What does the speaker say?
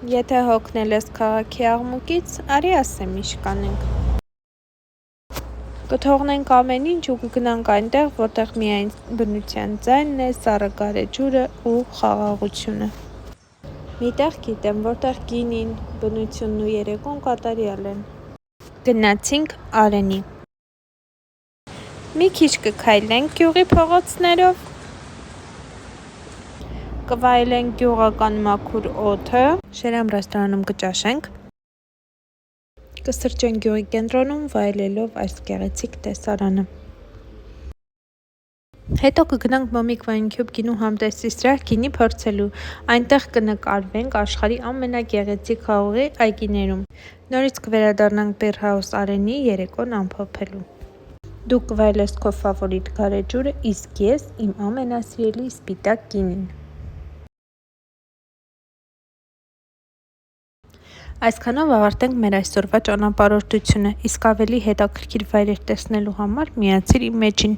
Եթե հոգնել ես քաղաքի աղմուկից, արի ասեմ ինչ կանենք: Կթողնենք ամեն ինչ ու կգնանք այնտեղ, որտեղ միայն բնության ձայնն է, սառը գարեջուրը ու խաղաղությունը: Մի տեղ գիտեմ, որտեղ գինին, բնությունն ու երեկոն կատարյալ են: Գնացինք Արենի: Մի քիչ կքայլենք գյուղի փողոցներով, կվայելենք գյուղական մաքուր օդը, Շերամ ռեստորանում կճաշենք, կսրճենք գյուղի կենտրոնում վայելելով այս գեղեցիկ տեսարանը: Հետո կգնանք Մամիկ Վայնքյուբ գինու համտեսի սրահ գինի փորձելու, այնտեղ կնկարվենք աշխարհի ամենագեղեցիկ խաղողի այգիներում, նորից կվերադառնանք Բիռհաուս Արենի երեկոն ամփոփելու: Դու կվայելես քո ֆավորիտ գարեջուրը, իսկ ես իմ ամենասիրելի սպիտակ գինին: Այսքանով ավարտենք մեր այսօրվա ճանապարհորդությունը, իսկ ավելի հետաքրքիր վայրեր տեսնելու համար միացիր իմ էջին: